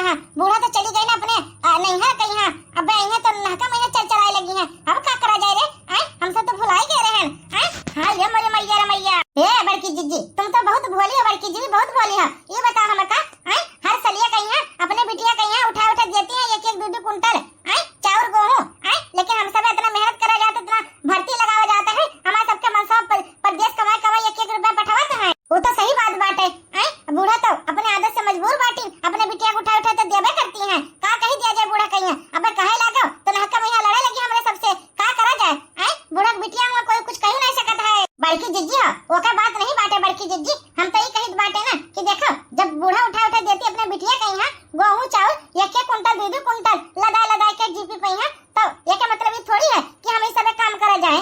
यहाँ बूढ़ा तो चली गई ना अपने नहीं है कहीं यहाँ। अब यहाँ तो नहका महीना चल चलाए लगी हैं। अब क्या करा जाए रे? हमसे तो भुला ही गए रहे हैं। हाँ ये मोरे मैया रे मैया। ए बड़की जीजी तुम तो बहुत भोली हो, बड़की जी भी बहुत भोली हो। ये बता हम का हर सलिया कहीं है अपने बिटिया कहीं है उठा उठा देती है एक एक दो कुंटल चाउर गेहूं लेकिन हम सब इतना मेहनत करा जाता इतना भर्ती लगावा जाता है हमारे सबके मन सब परदेश कमाई कमाई एक एक रुपया पठावत है। वो तो सही बात बाटे बूढ़ा तो अपने आदत से मजबूर बाटी अपने बिटिया को उठा उठा तो देवे करती हैं। का कही दिया जाए बूढ़ा कहीं अब कहे लागो तो नहका में लड़ाई लगी हमरे सबसे का करा जाए बूढ़ा बिटिया में कोई कुछ कही नहीं सकता है। बड़की जिज्जी हो वो का बात नहीं बाटे बड़की जिज्जी हम तो ही कही बाटे ना कि देखो जब बूढ़ा उठा उठा देती अपने बिटिया कहीं है गेहूं चावल एक एक कुंटल दो कुंटल लदा लदा के जीपी पे है तो ये का मतलब ये थोड़ी है कि हम इस सब काम करा जाए।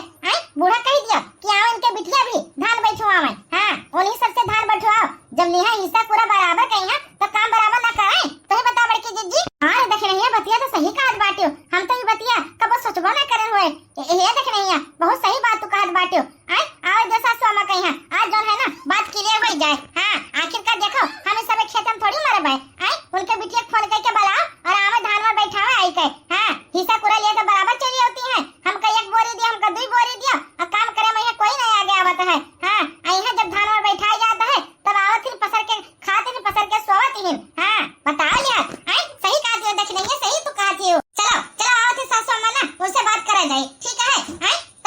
बूढ़ा कही दिया कि आओ इनके बिटिया भी धान बैठवाओ में हाँ उन्हीं सबसे धान बैठवाओ जब लिहा हिस्सा पूरा बराबर कहीं है तो काम बराबर ना कराए तो ही बता बड़की जिज्जी। हाँ देख रही है बतिया तो सही कहत बाटियो हम तो ये बतिया कब सोचबो ना करे हुए ये देख रही है बहुत सही बात तू कहत बाटियो। आओ जैसा सोमा कहीं है आज जो है ना बात क्लियर हो जाए। हाँ आखिरकार देखो हम इस सब खेत में थोड़ी मरबे उनके बिटिया फोन करके बुलाओ और आवे धान में बैठाओ आई के हाँ हिस्सा पूरा लिए तो बराबर चली होती है। हमका एक बोरी दिया हमका दो बोरी दिया और काम करे में कोई नहीं आगे आवत है। हाँ आई है जब धान में बैठाया जाता है तब आवत ही पसर के खाते ही पसर के सोवत ही। हाँ बताओ लिया सही कहती हो देख नहीं सही तू कहती हो। चलो चलो आवत ही सासू अम्मा ना उनसे बात करा जाए ठीक है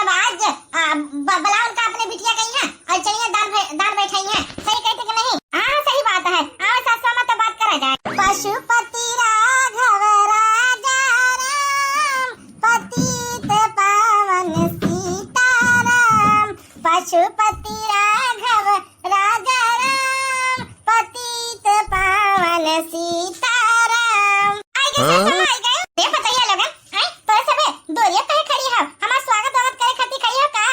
तब आज बुलाओ उनका अपने बिटिया कहीं है और चलिए दान बैठाई है सही कहते कि नहीं। हाँ सही बात है आओ सासू अम्मा तो बात करा जाए। पशुपति राघव राजा राम पतित पावन सीताराम पशुपति राघव राजा राम पतित पावन सीताराम। आई गए ये बताइए लोगन तो सबे दोरिया कहे खड़ी है हमारा स्वागत वागत करे खातिर खड़ी है का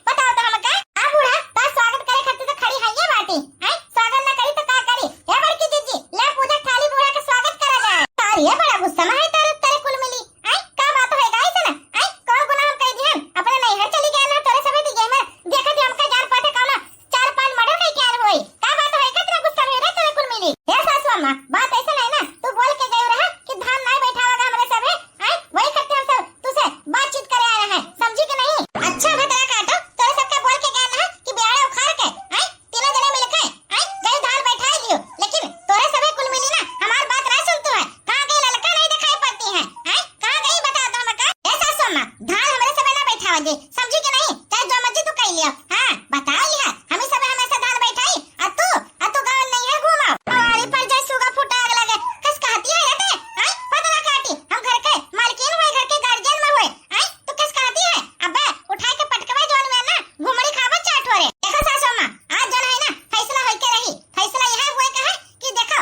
बताओ तो हम का आ बूढ़ा तो स्वागत करे खातिर तो खड़ी है ये बाटी स्वागत ना करी तो का करी ये बड़की जीजी ले पूजा थाली बूढ़ा के स्वागत करा जाए। तारी ये बड़ा गुस्सा में है तेरे कुल मिली का बात है गाइस ना कौन गुनाह हम कह दिए अपने नहीं है चली गए ना तोरे सबे दी गए मैं देखा थी हमका जान पाटे कौन चार पांच मर्डर नहीं क्या होई का बात है कितना गुस्सा में रे तेरे कुल मिली। हे सासू अम्मा बात ऐसा नहीं ना तू बोल के गई रहा कि धान नहीं बैठावागा हमरे सबे वही करते हम सब तुझसे बातचीत करे आए हैं समझी कि नहीं। अच्छा भतरा काटो तोरे सबका बोल के गए ना कि बियाड़ा उखाड़ के तीनों जने मिलके गए धान बैठा लियो लेकिन तोरे सबे कुल मिली ना हमार बात नहीं सुनतो है कहां गई ललका नहीं दिखाई पड़ती है कहां गई बता दो हमका। ए सासू अम्मा धान हमरे सबे ना बैठावागे समझी कि नहीं चाहे जो मर्जी तू कह लियो। हाँ बताओ लिया हमें सबे हमेशा धान बैठाई आ तू गांव नहीं है घुमाओ अरे पर जाए सुगा फूटा आग लगे कस कहती है रे पतला काटी हम घर के मालकिन हुए घर के गार्जियन में हुए तू कस कहती है अबे उठा के पटकवा जोन में ना घुमड़ी खावा चाट हो रे। देखो सासू अम्मा आज जोन है ना फैसला होके रही फैसला यह हुए का है कि देखो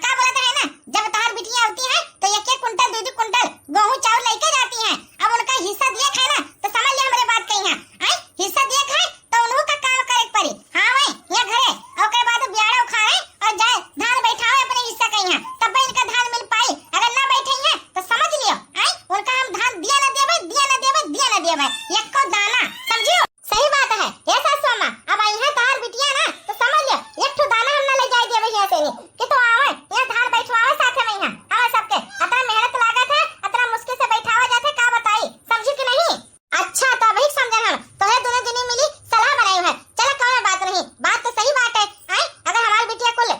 का बोलते है ना जब तहार बिटिया होती है तो एक एक कुंटल दो कुंटल गेहूं चावल लेके जाती है अब उनका हिस्सा दिया है ना तो समझ ले हमारे बात कही है हिस्सा दिया है तो उन्हों का काम करे पड़ी। हाँ भाई ये घरे और के बाद बियाड़ा उखाड़े और जाए धान बैठाओ अपने हिस्सा कही है तब इनका धान मिल पाई अगर ना बैठे हैं तो समझ लियो उनका हम धान दिया ना देवे एक को दाना समझियो। सही बात है ये सासू अम्मा अब आई है तार बिटिया ना तो समझ लियो एक ठो दाना हम ना ले जाए देवे यहाँ से नहीं कि तो आवे ये धान बैठवावे साथ में यहाँ हमें सबके इतना मेहनत लागत है इतना मुश्किल से बैठावा जाते का बताई समझी कि नहीं। अच्छा तो अभी समझे हम तो है दोनों जनी मिली सलाह बनाई है चलो कोई बात नहीं बात तो सही बात है अगर हमारी बिटिया कुल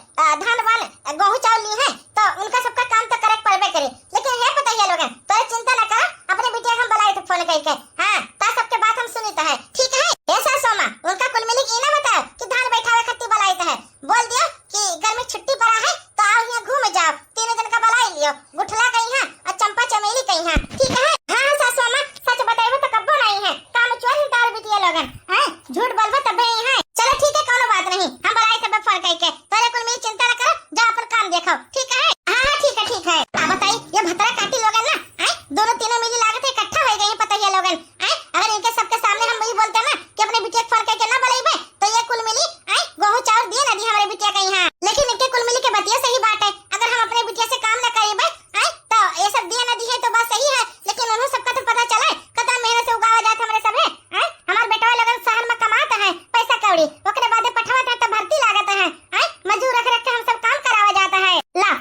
धान वान गेहूं चावल ली है तो उनका सबका काम तो करे पड़बे करे लेकिन ये बताइए लोगन तो चिंता न करो अपने बिटिया हम बुलाए थे फोन करके हाँ ता सबके बात हम सुनी है ठीक है। ऐसा सोमा उनका कुल मिली की ना बताओ कि धान बैठावे खत्ती बुलाए है बोल दियो कि गर्मी छुट्टी पड़ा है तो आओ यहाँ घूम जाओ तीनों दिन का बुलाई लियो गुठला कहीं है और चंपा चमेली कहीं है ठीक है। हाँ सासू अम्मा सच बताइबो तो कब्बो नहीं है काम चोर ही दाल बिटिया लोगन झूठ बोलबो तब ही है। चलो ठीक है कोनो बात नहीं हम बुलाए तब फोन करके तोरे कुल मिली चिंता न करो जा अपन काम देखो ठीक है। हाँ ठीक है बताइए ये भतरा काटी लोगन ना दोनों तीनों मिली लागत इकट्ठा हो गए पता है लोगन अगर इनके सबके सामने हम वही बोलते ना कि अपने बिटिया फोन करके ना बुलाइबे तो ये कुल मिली गेहूं चावल दिए ना दी हमारे बिटिया कहीं है लेकिन इनके कुल मिली के बतिया सही बात है अगर हम अपने बिटिया से काम न करेबे तो ये सब दिए ना दी है तो बात सही है लेकिन उन्होंने सबका तो पता चला कितना मेहनत से उगावा जाता हमारे सब है हमारे बेटा लोगन शहर में कमाता है पैसा कौड़ी ओकरे बाद पठावत है तो भर्ती लागत है मजदूर रख के हम सब काम करावा जाता है ला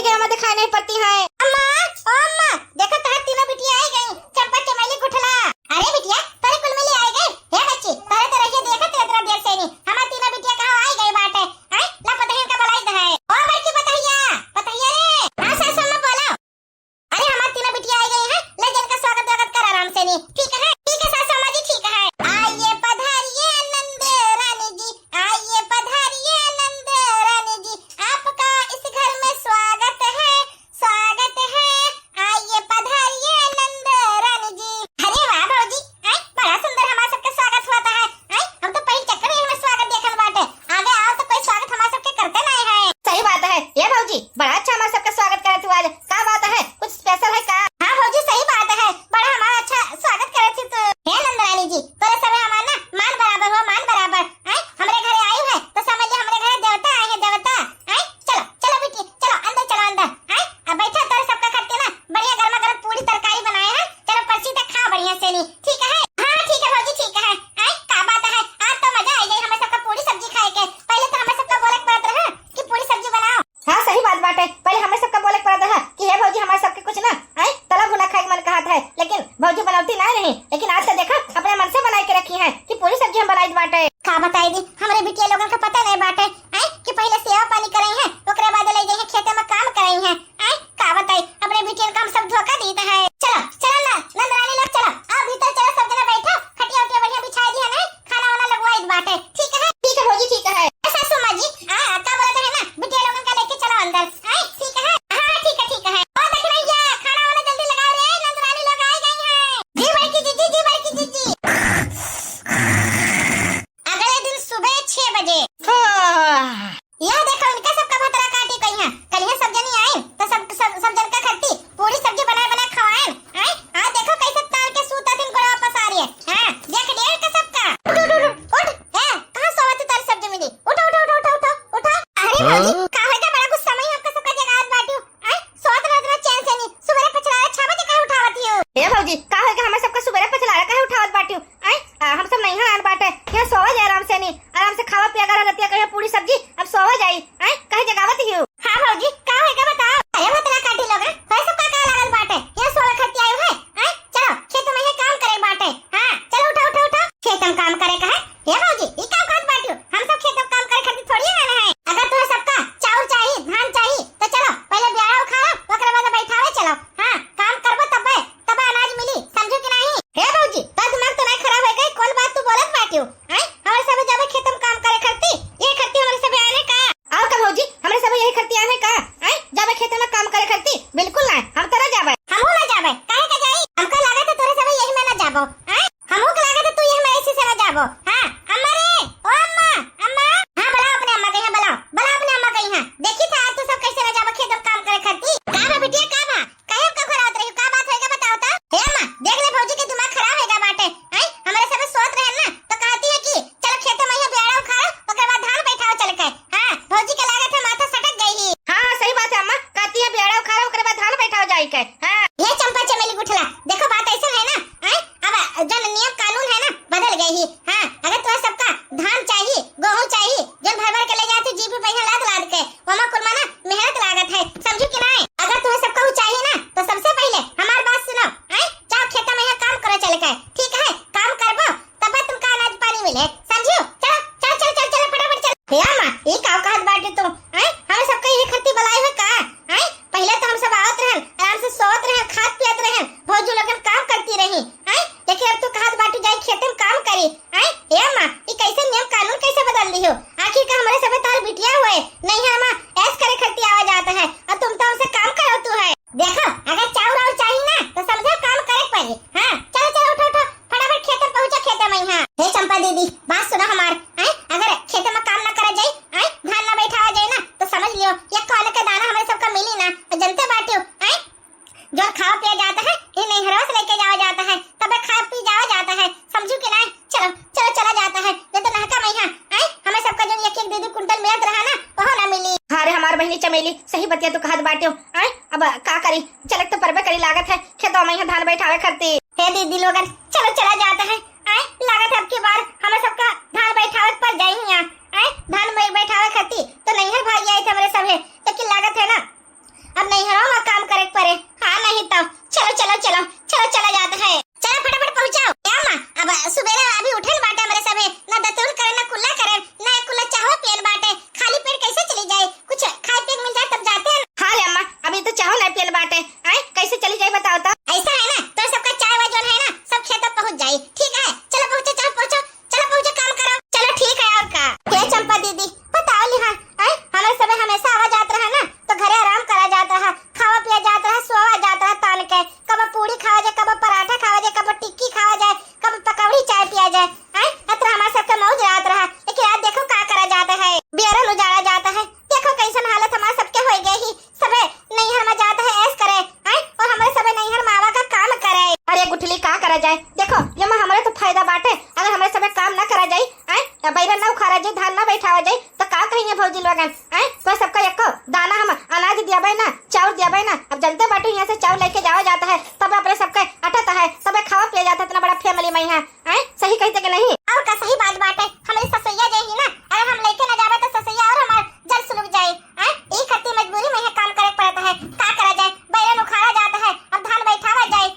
कहीं गया दिखाई नहीं पड़ती है। अम्मा ओ अम्मा देखो तार तीनों बिटिया आई गई, चंपा चमेली गुठला। अरे बिटिया तारे कुल मिली आई गई। हे बच्ची तारे तो रहिए देखा तेरे तरफ देर से नहीं हमार तीनों बिटिया कहां आई गई बाटे। हैं ला पतहिया का बलाई है। ओ बड़की पतहिया पतहिया रे हां सासू में बोलो। अरे हमार तीनों बिटिया आई गई हैं, ले जन का स्वागत कर आराम से नहीं। ठीक है सासू मां जी ठीक है। आइए पधारिए नंद रानी जी, आइए पधारिए नंद रानी जी, आपका इस घर में स्वागत है स्वागत है। आइए पधारिए नंद रानी जी। अरे वाह भौजी बड़ा सुंदर हमारा सबका स्वागत होता है। हम तो पहले चक्कर में स्वागत देखल बाटे, आगे आओ तो कोई स्वागत हमारा सबके करते नहीं है। सही बात है ये भौजी, बड़ा अच्छा हमारा सबका स्वागत करे तू आज। क्या बात है कुछ स्पेशल है का? हां भौजी सही बात है, बड़ा हमारा अच्छा स्वागत करे थी तू। हे नंद रानी जी तोरे सब हमारा ना मान बराबर हो, मान बराबर। हमरे घरे आई है तो समझ ले हमरे घरे देवता आए हैं देवता। चलो चलो बेटी चलो अंदर चलो अंदर। अब बैठा तोरे सबका खाते ना बढ़िया गर्मा गर्म पूरी तरकारी बनाए हैं, चलो पर्ची तक खा बढ़िया से नहीं। ठीक है हां ठीक है भौजी ठीक है। क्या बात है आज तो मजा आ गई हमें सबका पूरी सब्जी खाए के। पहले तो हमें सबका बोले पड़त रहा कि पूरी सब्जी बनाओ। हां सही बात बाटे, पहले हमें सबका बोले पड़त रहा कि हे भौजी हमारे सबके कुछ ना तला भुना खाए मन कहत है, लेकिन भौजी बनाती ना नहीं। लेकिन आज तो देखा अपने मन से बना के रखी है कि पूरी सब्जी हम बनाई बाटे। का बताई दी हमरे बिटिया लोगन का पता नहीं बाटे कि पहले सेवा पानी करई है ओकरे बाद ले जाई है खेते में काम करई है। का बताई अपने बिटिया का हम सब धोखा देते हैं। चलो चलो ना नंद रानी लोग चलो आओ भीतर चलो सब जना बैठो, खटिया उटिया बढ़िया बिछाई दी है ना, खाना वाना लगवाई बाटे। ठीक है भौजी ठीक है। सासू मां जी का बोलते है ना बिटिया लोगन का लेके चलो अंदर। ठीक है हां ठीक है। ओ देख रही है खाना वाना जल्दी लगाओ रे नंद रानी लोग आ गई हैं। जी बड़की जीजी जी बड़की जीजी। अगले दिन सुबह 6 बजे यह देखो इनका सबका भतरा काटी कहीं है कहीं सब जनी आए तो सब जन का खट्टी पूरी सब्जी बना खवाएं। आ देखो कैसे तार के सूता दिन गोड़ा वापस आ रही है। हां देख डेढ़ का सबका उठ कहां सोवत तार सब्जी मिली। उठ। अरे भौजी का होगा बड़ा कुछ समय आपका सबका जगात बाटू। सोत रात में चैन से नहीं सुबह पछला 6 बजे का उठावती हो। ए भौजी का होगा हमें सबका सुबह पछला का उठावत बाटू। हम सब नहीं आन बाटे यहां सोवा जाए आराम से नहीं, आराम से खावा पिया कर रतिया कहे पूरी सब्जी अब सोवा जाई। कहे जगावत ही हो। हां भौजी का होगा बताओ। अरे भतरा काटी लोग है सबका का लागल बाटे यहां सोवा खती आयो है। चलो खेत में काम करे बाटे। हां चलो उठो खेत में काम करे का है। हे भौजी ई काम करत बाटू हम सब खेत में काम करे खातिर थोड़ी आना है। अगर तुम्हें सबका चाउर चाहिए धान चाहिए तो चलो पहले ब्याह उखाड़ो ओकरे बाद बैठावे चलो। हां काम करबो तब अनाज मिली समझो कि नहीं। हे भौजी तो दिमाग तो नहीं खराब है गई कौन बात तू बोलत बाटू। हमारे सब जब खेत में काम करे करती ये करती हमारे सब आने का और का भौजी हमारे सब यही करती आने का। जब खेत में काम करे करती बिल्कुल ना हम तो ना जाबे। हमहू ना जाबे काहे का जाई हमका लागत है तोरे सब यही में ना जाबो। हमहू के लागत है तू यही में ऐसे से ना जाबो। हां अम्मा रे ओ अम्मा हां बुलाओ अपने अम्मा कहीं बुलाओ अपने अम्मा कहीं। देखी था तू सब कैसे ना जाबो खेत में काम करे करती। का बा बिटिया का बा काहे का खराब रही का बात होएगा बताओ तो। हे अम्मा देख ले भौजी के दिमाग खराब होएगा बाटे। हमारे सब सोच रहे हैं ना तो कहती है कि चलो खेत में ब्याड़ा उखाड़ो ओकरे बाद धान बैठाओ चल के। हां भौजी के लागत है माथा सटक गई है। हां सही बात है अम्मा कहती है ब्याड़ा उखाड़ो ओकरे बाद धान बैठाओ जाई के। हां ये चंपा चमेली गुठला देखो बात ऐसा है ना अब जन नियम कानून है ना बदल गई है। हां अगर तुम्हें सबका धान चाहिए गेहूं चाहिए जन भर के ले जाते जीप पे पैसा लाद के वमा कुरमा ना मेहनत लागत है समझो कि नहीं। अगर तुम्हें सबका चाहिए ना तो सबसे पहले हमारी बात सुनो। जाओ खेत में काम करो चल के। ठीक है काम करबो तब तुमका अनाज पानी मिले समझो। चल फटाफट चल। हे अम्मा ई का कहत बाटे तुम हमें सबका यही खत्ती बलाई है का। पहले तो हम सब आवत रहन आराम से सोत रहन खात पियत रहन भौजी लोगन काम करती रही। लेकिन अब तू कहत बाटू जाई खेत में काम करी। हे अम्मा ई कैसे नियम कानून कैसे बदल दी हो। आखिर का हमारे सब तार बिटिया हुए नहीं है अम्मा ऐस करे खत्ती आवाज आता है और तुम तो हमसे काम करो तू है। देखो अगर चाउर और चाहिए ना तो समझो काम करे पड़ी। हां चलो उठो फटाफट खेत में पहुंचा खेत में। हां हे चंपा दीदी बात सुनो हमार अगर खेत में काम ना करा जाए धान ना बैठावा जाए ना तो समझ लियो ये कौन का दाना हमें सबका मिली ना जनते बाटू। जो खाओ पिया जाता है ये नहीं हरोस लेके जाया जाता है तब खा पी जाया जाता है समझू कि नहीं। चलो चला जाता है ये तो नहका मैया हमें सबका जो एक दीदी कुंटल मेहनत रहा ना वह ना मिली। अरे हमार बहनी चमेली सही बतिया तू कहत बाटे अब का करी चलक तो परबे करी लागत है खेतों में धान बैठावे करती। हे दीदी लोगन चलो चला जाता है लागत है अब की बार हमें सबका धान बैठावे पर जाई धान में बैठावे करती तो नहीं है भाई आई थे हमारे सब है लेकिन लागत है ना चावल दिया भाई ना, अब जनते बाटू यहाँ से चावल लेके जावा जाता है, तब अपने सबके अटता है, सबे खावा पिया जाता है, इतना बड़ा फैमिली में यहाँ आए, सही कहते कि नहीं? और का सही बात बात है, हमारी ससुइया जही ना, अगर हम लेके न जावे तो ससुइया और हमार जल सुलग जाए। एक खत्ती मजबूरी में यहाँ काम करे पड़ता है, का करा जाए, बैलन उखाड़ा जाता है, अब धान बैठावा जाए।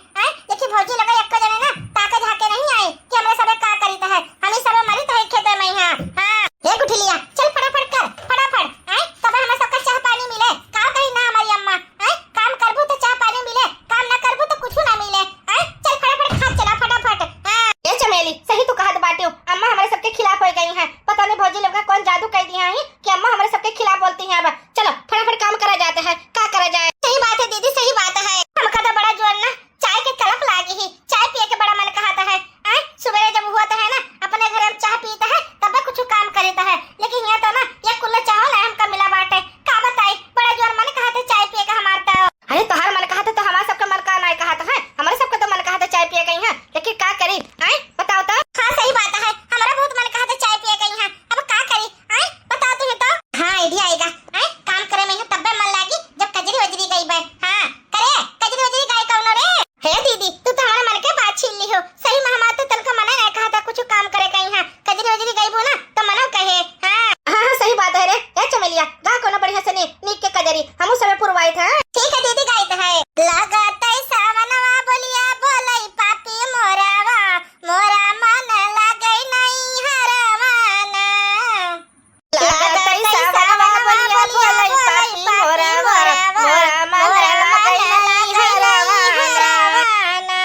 लेकिन भौजी लगा एक जने ना ताका झाके नहीं आए कि हमरे सबे का करीता है, हमें सबे मरी तो है खेत में यहाँ। हां हे गुठलिया चल फटाफट कर फटाफट, तब हमें सबका चाह पानी मिले, का कही ना हमारी अम्मा, काम करबो तो चाह पानी मिले, काम ना करबो तो कुछ ना मिले। चल फटाफट खा चला फटाफट। ये चमेली सही तो कहत बाटे, अम्मा हमारे सबके खिलाफ हो गई हैं, पता नहीं भौजी लोग का कौन जादू कर दिया है कि अम्मा हमारे सबके खिलाफ बोलती हैं। अब चलो फटाफट काम करा जाता है, का करा जाए? सही बात है दीदी, सही बात है, हमका तो बड़ा जोर ना चाय के तलप लागी ही, चाय पिए के बड़ा मन कहता है। सुबह जब हुआ तो है ना अपने घर में चाय पीता है तब कुछ काम करता है, लेकिन यहाँ तो ना ये कुल्ला चावल है हमका मिला बाटे, का बताई बड़ा जोर मन कहता चाय पिए का हमार तो। अरे तोहार मन कहता तो हमारा सबका मन का नहीं कहता है, हमारे सबका तो मन कहता चाय पिए गई है, लेकिन का करी बताओ तो? हाँ सही बात है, हमारा बहुत मन कहता चाय पिए गई है, अब का करी बताओ तो ही तो। हाँ आइडिया आएगा, काम करे में तब मन लागी जब कजरी वजरी गई बे। हाँ करे कजरी वजरी गई कौन रे? हे दीदी तू तो हमारा मन के बात छीन ली हो, सही में हमारा तो तन का मन नहीं कहता कुछ काम करे कहीं। हाँ कजरी वजरी गई बो ना तो मनो कहे। हाँ सही बात है रे, ए चमेलिया गा कोनो बढ़िया से नीक के कजरी हमू सबे पुरवाई था। ठीक है दीदी गाइत है, लागत सावनवा बोलिया बोलई पापी मोरावा, मोरा मन लागई नहीं हरवाना। लागत सावनवा बोलिया बोलई पापी मोरावा, मोरा मन लागई नहीं हरवाना।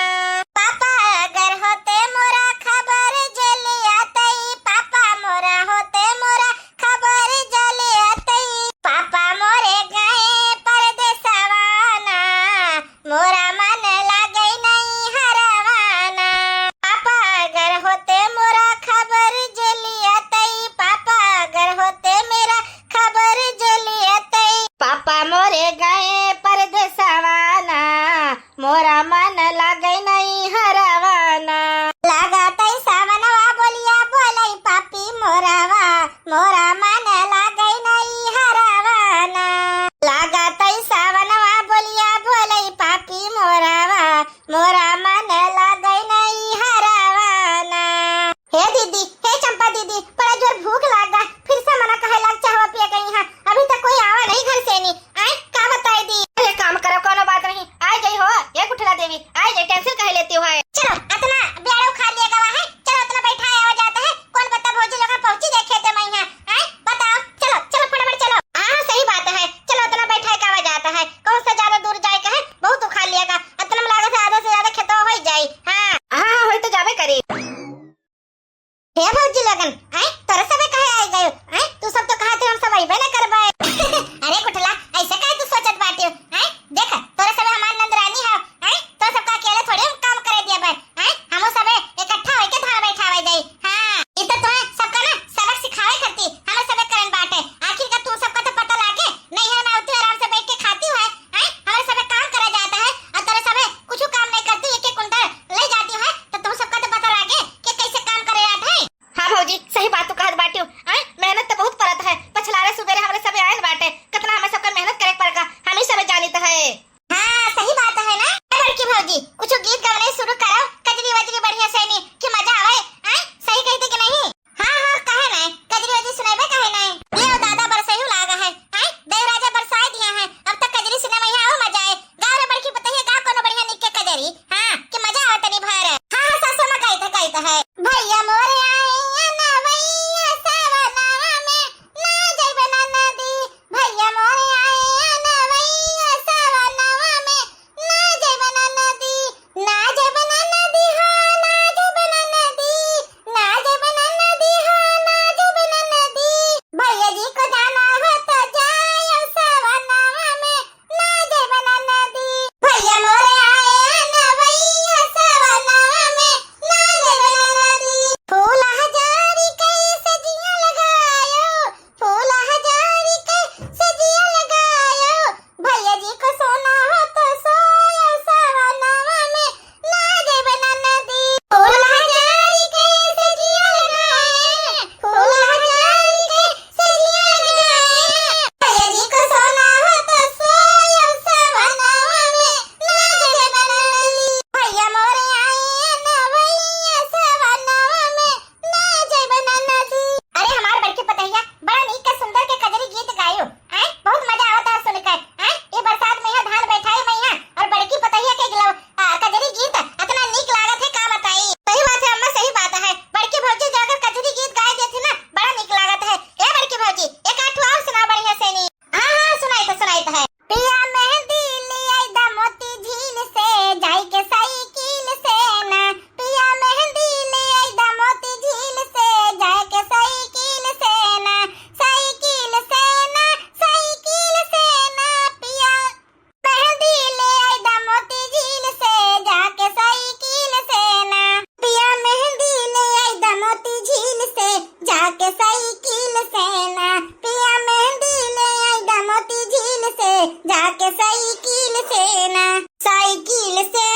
पापा अगर होते मोरा खबर जलिया तई, पापा मोरा होते मोरा खबर जलिया तई, पापा मोरे गए परदेसवाना, मोरा मन लागई नहीं हरवाना। पापा अगर होते मोरा खबर जलिया तई, पापा अगर होते मेरा खबर जलिया तई, पापा मोरे गए परदेसवाना, मोरा मन लागई नहीं हरवाना। लागत सावनवा बोलिया बोलई पापी मोरावा, मोरा मन लागई नहीं हरवाना। लागत सावनवा बोलिया बोलई पापी मोरावा, मोरा मन लागई नहीं हरवाना। हे दीदी, हे चंपा दीदी, बड़ा जोर भूख लागा, फिर से मना कहे लाग चाहवा पिया गई हां, अभी तक कोई आवा नहीं घर से नी। का बताई दी? अरे काम करो कोनो बात नहीं, आ गई हो ये कुठला देवी, आ गई टेंशन काहे लेती हो? चलो अतना ब्याड़ो खा लिया गवा है, चलो अतना बैठा आवा जाता है, कौन बता भौजी लोग पहुंची देखे थे मैं यहाँ बताओ। चलो चलो फटाफट चलो। हाँ सही बात है, चलो अतना बैठा के आवा जाता है, कौन सा ज्यादा दूर जाए का है, बहुत खा लिएगा, अतना में लागत है आधा से ज्यादा खेतवा हो जाए। हाँ हो तो जाबे करी। हे भौजी लगन तोरे सबे कहे आई गयो, तू सब तो कहते हम सब आइबे न करबे। अरे कुठला ऐसा काहे तू सोचत बाटी? देख तोरे सबे हमार नंदरानी है, तो सबका अकेले थोड़ी हम काम करे दिया बे, हमो सबे इकट्ठा होके धान बैठावे जाई। हां ई तो तोरे सबका ना सबक सिखावे खाती हम सबे करन बाटे, आखिर का तू सबका तो पता लागे नहीं है, मैं उतने आराम से बैठ के खाती हूं, से ना, साइकिल से